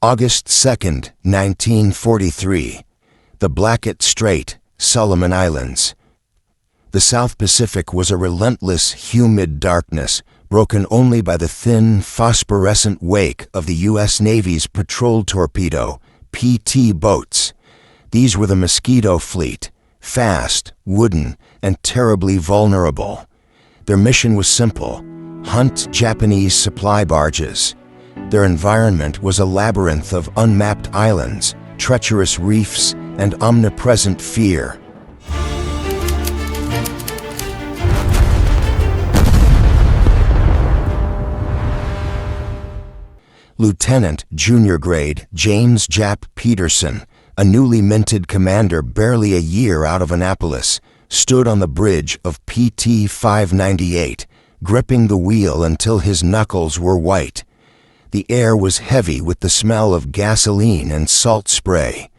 August 2nd, 1943. The Blackett Strait, Solomon Islands. The South Pacific was a relentless, humid darkness, broken only by the thin, phosphorescent wake of the U.S. Navy's patrol torpedo, PT boats. These were the Mosquito Fleet, fast, wooden, and terribly vulnerable. Their mission was simple: hunt Japanese supply barges. Their environment was a labyrinth of unmapped islands, treacherous reefs, and omnipresent fear. Lieutenant, junior grade, James Jap Peterson, a newly minted commander barely a year out of Annapolis, stood on the bridge of PT 598, gripping the wheel until his knuckles were white. The air was heavy with the smell of gasoline and salt spray.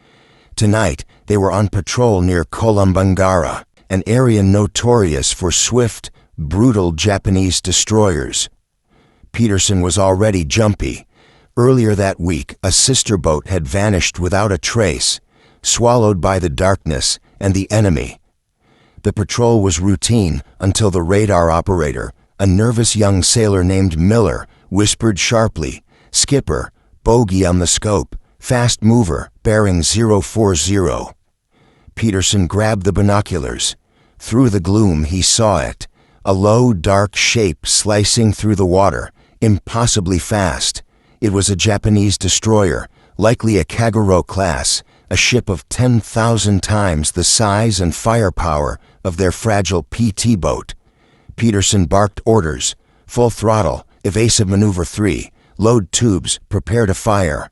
Tonight, they were on patrol near Kolombangara, an area notorious for swift, brutal Japanese destroyers. Peterson was already jumpy. Earlier that week, a sister boat had vanished without a trace, swallowed by the darkness and the enemy. The patrol was routine until the radar operator, a nervous young sailor named Miller, whispered sharply, "Skipper, bogey on the scope, fast mover, bearing 040. Peterson grabbed the binoculars. Through the gloom he saw it, a low, dark shape slicing through the water, impossibly fast. It was a Japanese destroyer, likely a Kagero class, a ship of 10,000 times the size and firepower of their fragile PT boat. Peterson barked orders: full throttle, evasive maneuver 3, load tubes, prepare to fire.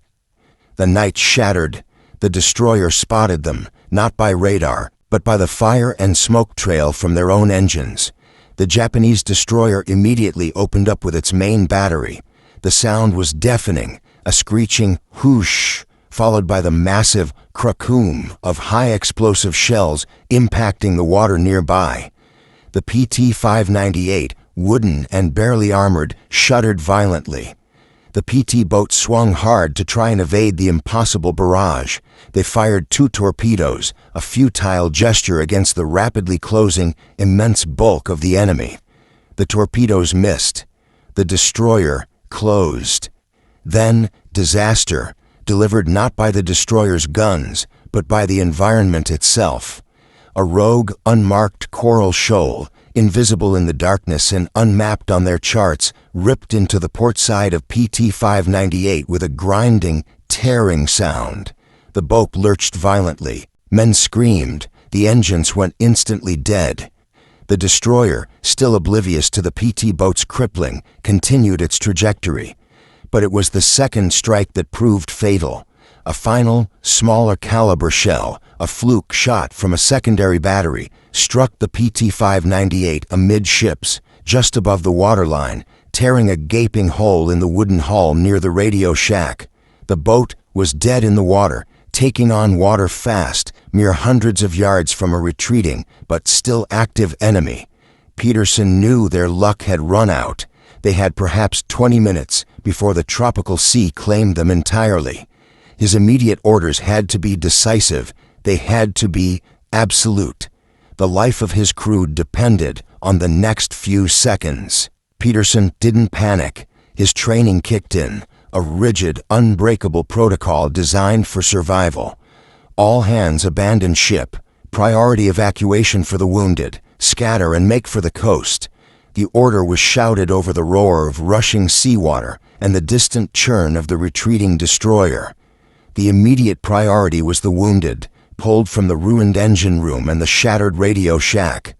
The night shattered. The destroyer spotted them, not by radar, but by the fire and smoke trail from their own engines. The Japanese destroyer immediately opened up with its main battery. The sound was deafening, a screeching whoosh, followed by the massive krakoom of high-explosive shells impacting the water nearby. The PT 598, wooden and barely armored, shuddered violently. The PT boat swung hard to try and evade the impossible barrage. They fired 2 torpedoes, a futile gesture against the rapidly closing, immense bulk of the enemy. The torpedoes missed. The destroyer closed. Then, disaster, delivered not by the destroyer's guns, but by the environment itself. A rogue, unmarked coral shoal, invisible in the darkness and unmapped on their charts, ripped into the port side of PT 598 with a grinding, tearing sound. The boat lurched violently. Men screamed. The engines went instantly dead. The destroyer, still oblivious to the PT boat's crippling, continued its trajectory. But it was the second strike that proved fatal. A final, smaller caliber shell, a fluke shot from a secondary battery, struck the PT 598 amidships, just above the waterline, tearing a gaping hole in the wooden hull near the radio shack. The boat was dead in the water, taking on water fast, mere hundreds of yards from a retreating but still active enemy. Peterson knew their luck had run out. They had perhaps 20 minutes before the tropical sea claimed them entirely. His immediate orders had to be decisive. They had to be absolute. The life of his crew depended on the next few seconds. Peterson didn't panic. His training kicked in, a rigid, unbreakable protocol designed for survival. All hands abandon ship. Priority evacuation for the wounded. Scatter and make for the coast. The order was shouted over the roar of rushing seawater and the distant churn of the retreating destroyer. The immediate priority was the wounded, pulled from the ruined engine room and the shattered radio shack.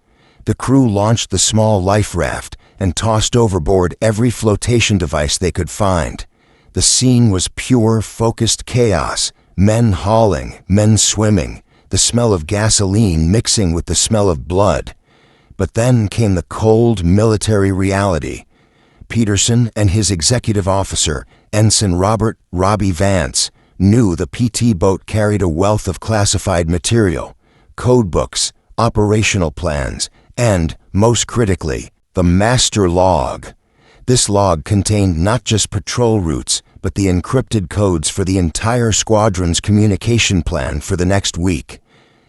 The crew launched the small life raft and tossed overboard every flotation device they could find. The scene was pure, focused chaos, men hauling, men swimming, the smell of gasoline mixing with the smell of blood. But then came the cold military reality. Peterson and his executive officer, Ensign Robert "Robbie" Vance, knew the PT boat carried a wealth of classified material, code books, operational plans, and, most critically, the master log. This log contained not just patrol routes, but the encrypted codes for the entire squadron's communication plan for the next week.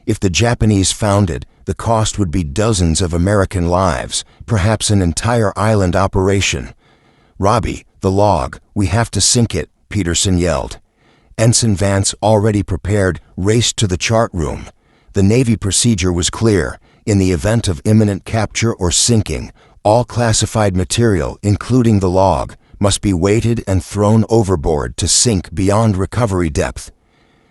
If the Japanese found it, the cost would be dozens of American lives, perhaps an entire island operation. "Robbie, the log, we have to sink it," Peterson yelled. Ensign Vance, already prepared, raced to the chart room. The Navy procedure was clear. In the event of imminent capture or sinking, all classified material, including the log, must be weighted and thrown overboard to sink beyond recovery depth.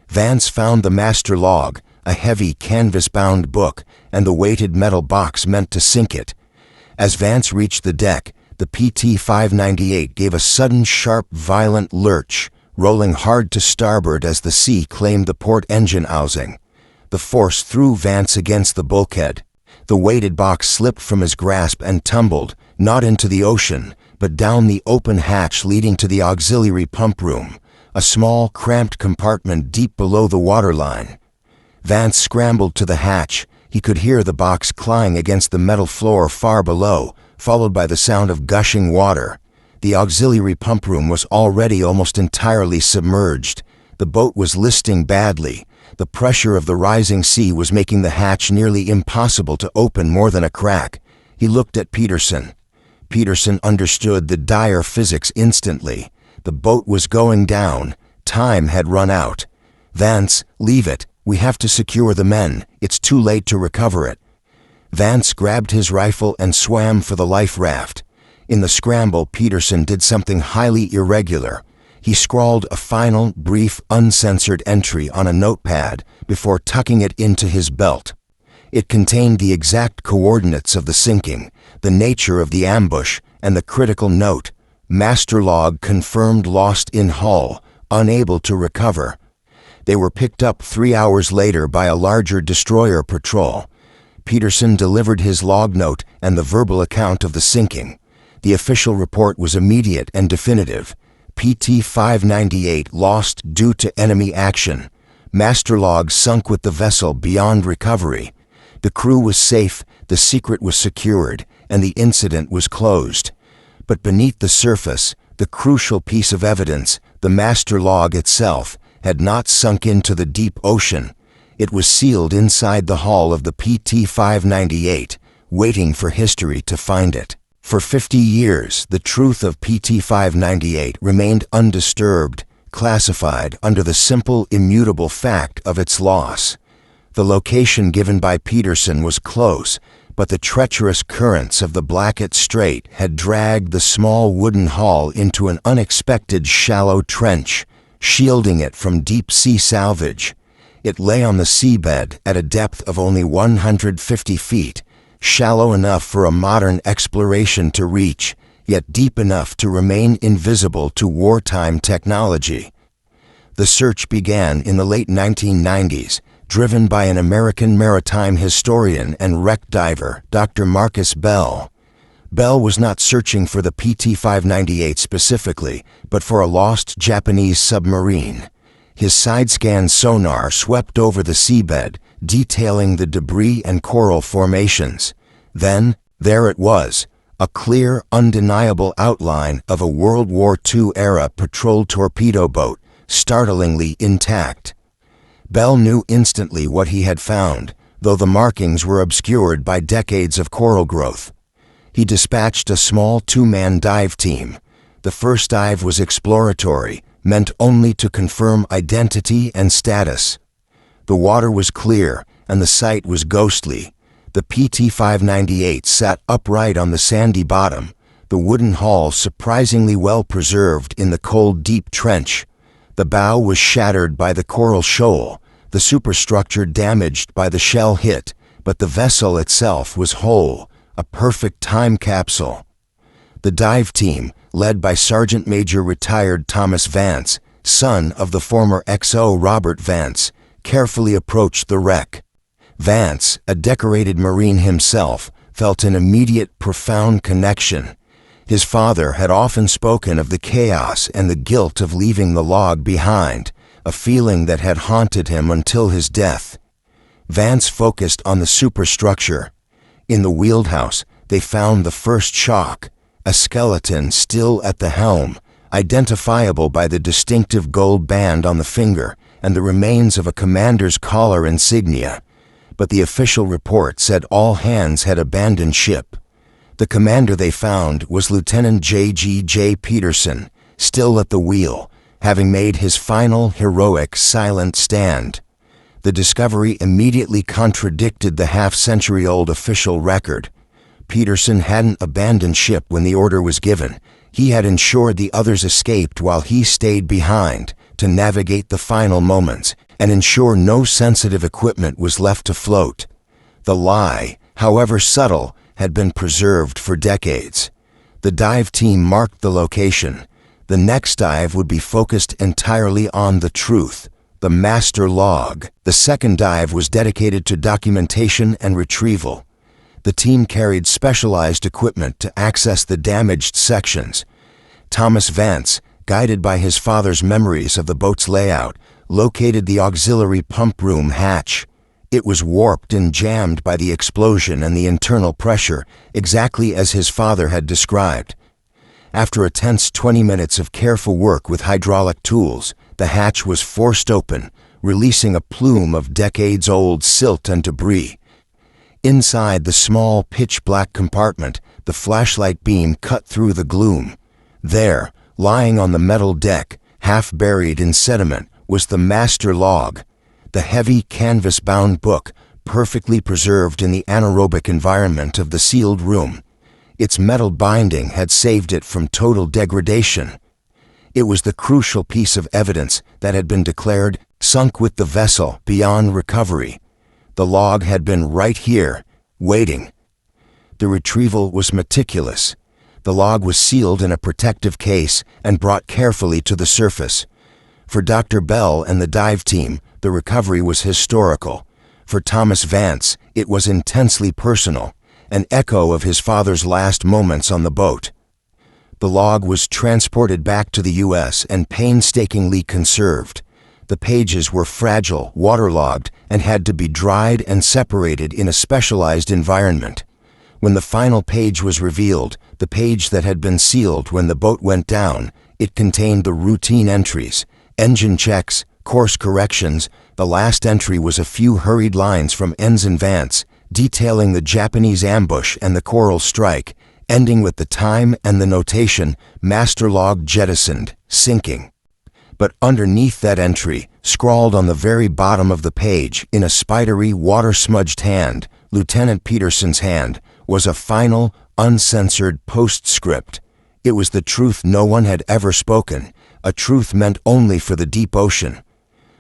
Vance found the master log, a heavy canvas-bound book, and the weighted metal box meant to sink it. As Vance reached the deck, the PT-598 gave a sudden, sharp, violent lurch, rolling hard to starboard as the sea claimed the port engine housing. The force threw Vance against the bulkhead. The weighted box slipped from his grasp and tumbled, not into the ocean, but down the open hatch leading to the auxiliary pump room, a small, cramped compartment deep below the waterline. Vance scrambled to the hatch. He could hear the box clanging against the metal floor far below, followed by the sound of gushing water. The auxiliary pump room was already almost entirely submerged. The boat was listing badly. The pressure of the rising sea was making the hatch nearly impossible to open more than a crack. He looked at Peterson. Peterson understood the dire physics instantly. The boat was going down. Time had run out. "Vance, leave it. We have to secure the men. It's too late to recover it." Vance grabbed his rifle and swam for the life raft. In the scramble, Peterson did something highly irregular. He scrawled a final, brief, uncensored entry on a notepad before tucking it into his belt. It contained the exact coordinates of the sinking, the nature of the ambush, and the critical note: "Master log confirmed lost in hull, unable to recover." They were picked up 3 hours later by a larger destroyer patrol. Peterson delivered his log note and the verbal account of the sinking. The official report was immediate and definitive. PT-598 lost due to enemy action. Master log sunk with the vessel beyond recovery. The crew was safe, the secret was secured, and the incident was closed. But beneath the surface, the crucial piece of evidence, the master log itself, had not sunk into the deep ocean. It was sealed inside the hull of the PT-598, waiting for history to find it. For 50 years, the truth of PT-598 remained undisturbed, classified under the simple, immutable fact of its loss. The location given by Peterson was close, but the treacherous currents of the Blackett Strait had dragged the small wooden hull into an unexpected shallow trench, shielding it from deep-sea salvage. It lay on the seabed at a depth of only 150 feet, shallow enough for a modern exploration to reach, yet deep enough to remain invisible to wartime technology. The search began in the late 1990s, driven by an American maritime historian and wreck diver, Dr. Marcus Bell. Bell was not searching for the PT-598 specifically, but for a lost Japanese submarine. His side-scan sonar swept over the seabed, detailing the debris and coral formations. Then, there it was, a clear, undeniable outline of a World War II-era patrol torpedo boat, startlingly intact. Bell knew instantly what he had found, though the markings were obscured by decades of coral growth. He dispatched a small 2-man dive team. The first dive was exploratory, meant only to confirm identity and status. The water was clear, and the sight was ghostly. The PT-598 sat upright on the sandy bottom, the wooden hull surprisingly well preserved in the cold, deep trench. The bow was shattered by the coral shoal, the superstructure damaged by the shell hit, but the vessel itself was whole, a perfect time capsule. The dive team, led by Sergeant Major retired Thomas Vance, son of the former XO Robert Vance, carefully approached the wreck. Vance, a decorated Marine himself, felt an immediate, profound connection. His father had often spoken of the chaos and the guilt of leaving the log behind, a feeling that had haunted him until his death. Vance focused on the superstructure. In the wheelhouse, they found the first shock, a skeleton still at the helm, identifiable by the distinctive gold band on the finger and the remains of a commander's collar insignia. But the official report said all hands had abandoned ship. The commander they found was Lieutenant J.G.J. Peterson, still at the wheel, having made his final heroic silent stand. The discovery immediately contradicted the half-century-old official record. Peterson hadn't abandoned ship when the order was given. He had ensured the others escaped while he stayed behind to navigate the final moments and ensure no sensitive equipment was left to float. The lie, however subtle, had been preserved for decades. The dive team marked the location. The next dive would be focused entirely on the truth, the master log. The second dive was dedicated to documentation and retrieval. The team carried specialized equipment to access the damaged sections. Thomas Vance, guided by his father's memories of the boat's layout, located the auxiliary pump room hatch. It was warped and jammed by the explosion and the internal pressure, exactly as his father had described. After a tense 20 minutes of careful work with hydraulic tools, the hatch was forced open, releasing a plume of decades-old silt and debris. Inside the small, pitch-black compartment, the flashlight beam cut through the gloom. There, lying on the metal deck, half buried in sediment, was the master log, the heavy canvas-bound book, perfectly preserved in the anaerobic environment of the sealed room. Its metal binding had saved it from total degradation. It was the crucial piece of evidence that had been declared sunk with the vessel beyond recovery. The log had been right here, waiting. The retrieval was meticulous. The log was sealed in a protective case and brought carefully to the surface. For Dr. Bell and the dive team, the recovery was historical. For Thomas Vance, it was intensely personal, an echo of his father's last moments on the boat. The log was transported back to the U.S. and painstakingly conserved. The pages were fragile, waterlogged, and had to be dried and separated in a specialized environment. When the final page was revealed, the page that had been sealed when the boat went down, it contained the routine entries, engine checks, course corrections. The last entry was a few hurried lines from Ensign Vance, detailing the Japanese ambush and the coral strike, ending with the time and the notation, master log jettisoned, sinking. But underneath that entry, scrawled on the very bottom of the page in a spidery, water-smudged hand, Lieutenant Peterson's hand, was a final, uncensored postscript. It was the truth no one had ever spoken, a truth meant only for the deep ocean.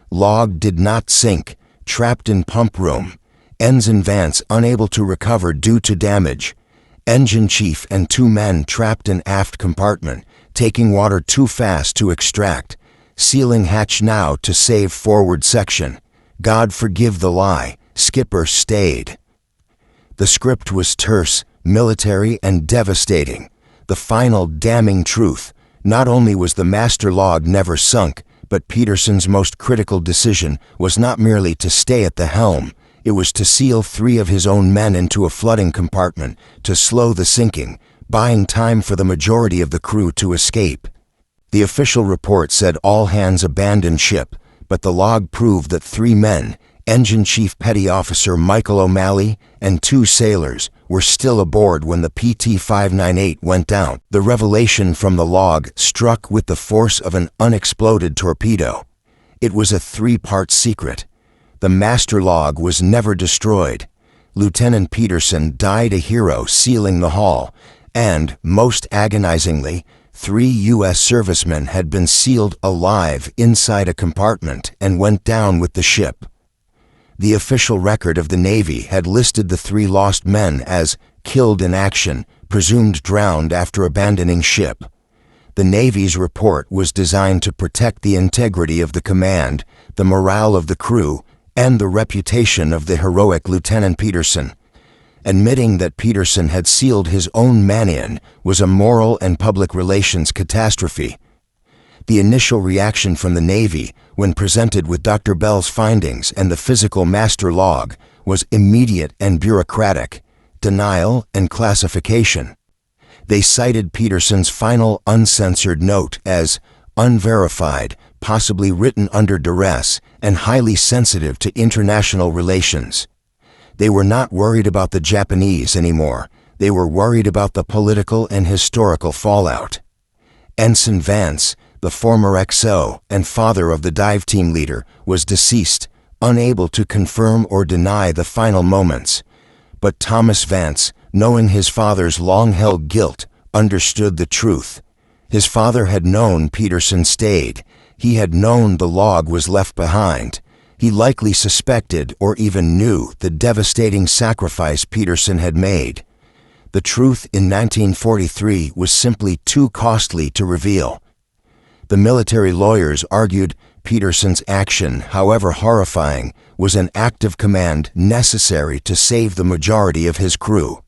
Log did not sink, trapped in pump room. Ensign Vance unable to recover due to damage. Engine chief and 2 men trapped in aft compartment, taking water too fast to extract. Sealing hatch now to save forward section. God forgive the lie, skipper stayed. The script was terse, military, and devastating. The final damning truth. Not only was the master log never sunk, but Peterson's most critical decision was not merely to stay at the helm. It was to seal 3 of his own men into a flooding compartment, to slow the sinking, buying time for the majority of the crew to escape. The official report said all hands abandoned ship, but the log proved that 3 men, Engine Chief Petty Officer Michael O'Malley and 2 sailors, were still aboard when the PT-598 went down. The revelation from the log struck with the force of an unexploded torpedo. It was a 3-part secret. The master log was never destroyed. Lieutenant Peterson died a hero sealing the hull, and, most agonizingly, 3 U.S. servicemen had been sealed alive inside a compartment and went down with the ship. The official record of the Navy had listed the 3 lost men as killed in action, presumed drowned after abandoning ship. The Navy's report was designed to protect the integrity of the command, the morale of the crew, and the reputation of the heroic Lieutenant Peterson. Admitting that Peterson had sealed his own man in was a moral and public relations catastrophe. The initial reaction from the Navy, when presented with Dr. Bell's findings and the physical master log, was immediate and bureaucratic, denial and classification. They cited Peterson's final uncensored note as unverified, possibly written under duress, and highly sensitive to international relations. They were not worried about the Japanese anymore. They were worried about the political and historical fallout. Ensign Vance, the former XO and father of the dive team leader, was deceased, unable to confirm or deny the final moments. But Thomas Vance, knowing his father's long-held guilt, understood the truth. His father had known Peterson stayed. He had known the log was left behind. He likely suspected or even knew the devastating sacrifice Peterson had made. The truth in 1943 was simply too costly to reveal. The military lawyers argued Peterson's action, however horrifying, was an act of command necessary to save the majority of his crew.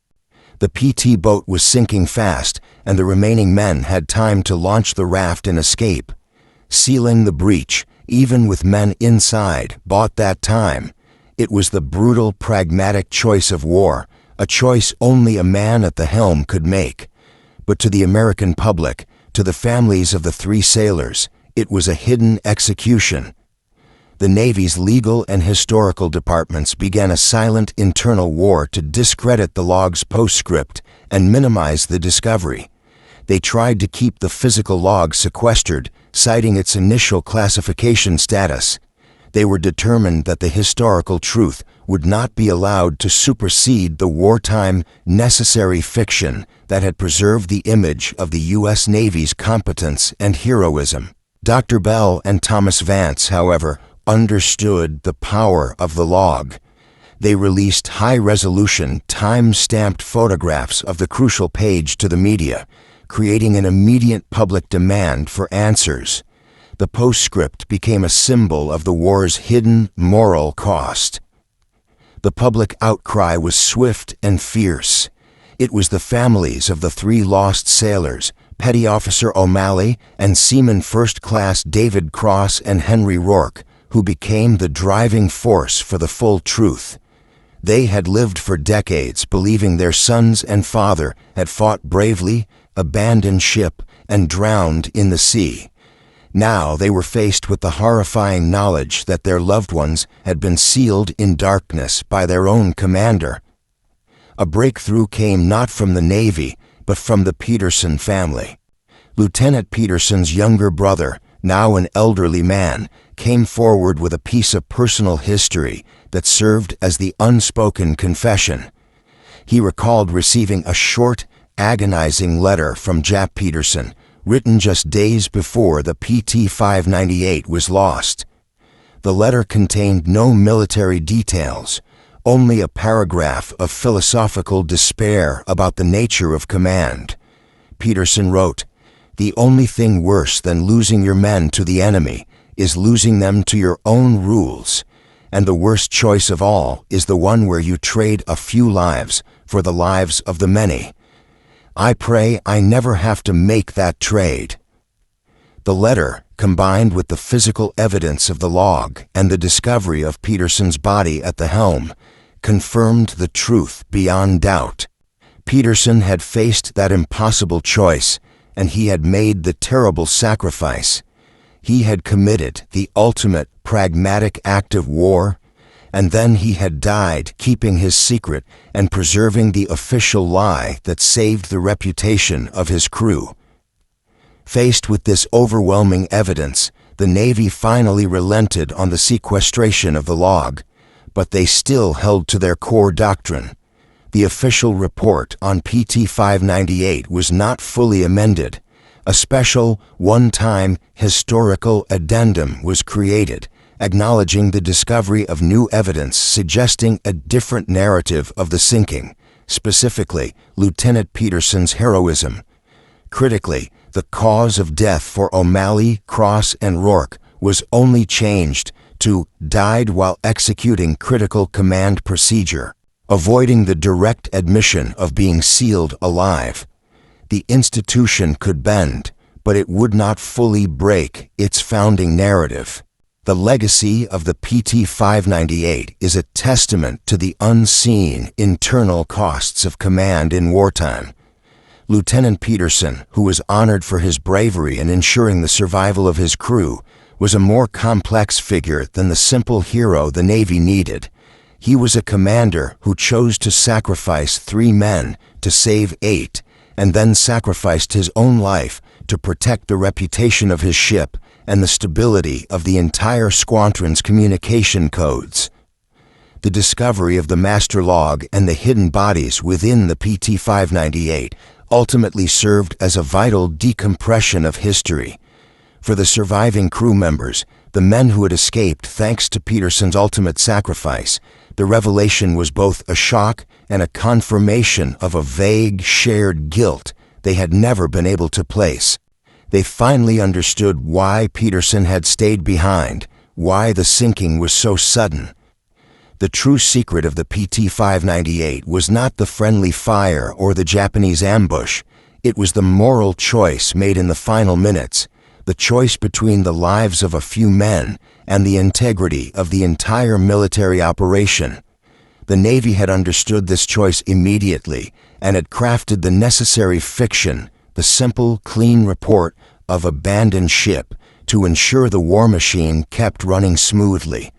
The PT boat was sinking fast, and the remaining men had time to launch the raft and escape. Sealing the breach, even with men inside, bought that time. It was the brutal, pragmatic choice of war, a choice only a man at the helm could make. But to the American public, to the families of the 3 sailors, it was a hidden execution. The Navy's legal and historical departments began a silent internal war to discredit the log's postscript and minimize the discovery. They tried to keep the physical log sequestered, citing its initial classification status. They were determined that the historical truth would not be allowed to supersede the wartime, necessary fiction that had preserved the image of the U.S. Navy's competence and heroism. Dr. Bell and Thomas Vance, however, understood the power of the log. They released high-resolution, time-stamped photographs of the crucial page to the media, creating an immediate public demand for answers. The postscript became a symbol of the war's hidden moral cost. The public outcry was swift and fierce. It was the families of the 3 lost sailors, Petty Officer O'Malley and Seaman First Class David Cross and Henry Rourke, who became the driving force for the full truth. They had lived for decades believing their sons and father had fought bravely, abandoned ship, and drowned in the sea. Now they were faced with the horrifying knowledge that their loved ones had been sealed in darkness by their own commander. A breakthrough came not from the Navy, but from the Peterson family. Lieutenant Peterson's younger brother, now an elderly man, came forward with a piece of personal history that served as the unspoken confession. He recalled receiving a short, agonizing letter from Jap Peterson, written just days before the PT-598 was lost. The letter contained no military details, only a paragraph of philosophical despair about the nature of command. Peterson wrote, "The only thing worse than losing your men to the enemy is losing them to your own rules, and the worst choice of all is the one where you trade a few lives for the lives of the many. I pray I never have to make that trade." The letter, combined with the physical evidence of the log and the discovery of Peterson's body at the helm, confirmed the truth beyond doubt. Peterson had faced that impossible choice, and he had made the terrible sacrifice. He had committed the ultimate pragmatic act of war, and then he had died keeping his secret and preserving the official lie that saved the reputation of his crew. Faced with this overwhelming evidence, the Navy finally relented on the sequestration of the log, but they still held to their core doctrine. The official report on PT-598 was not fully amended. A special, one-time, historical addendum was created, acknowledging the discovery of new evidence suggesting a different narrative of the sinking, specifically Lieutenant Peterson's heroism. Critically, the cause of death for O'Malley, Cross, and Rourke was only changed to "died while executing critical command procedure," avoiding the direct admission of being sealed alive. The institution could bend, but it would not fully break its founding narrative. The legacy of the PT-598 is a testament to the unseen internal costs of command in wartime. Lieutenant Peterson, who was honored for his bravery in ensuring the survival of his crew, was a more complex figure than the simple hero the Navy needed. He was a commander who chose to sacrifice 3 men to save 8, and then sacrificed his own life to protect the reputation of his ship and the stability of the entire squadron's communication codes. The discovery of the master log and the hidden bodies within the PT-598 ultimately served as a vital decompression of history. For the surviving crew members, the men who had escaped thanks to Peterson's ultimate sacrifice, the revelation was both a shock and a confirmation of a vague, shared guilt they had never been able to place. They finally understood why Peterson had stayed behind, why the sinking was so sudden. The true secret of the PT-598 was not the friendly fire or the Japanese ambush. It was the moral choice made in the final minutes, the choice between the lives of a few men and the integrity of the entire military operation. The Navy had understood this choice immediately and had crafted the necessary fiction, the simple, clean report of abandoned ship, to ensure the war machine kept running smoothly.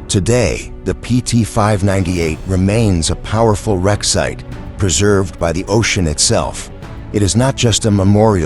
Today, the PT-598 remains a powerful wreck site, preserved by the ocean itself. It is not just a memorial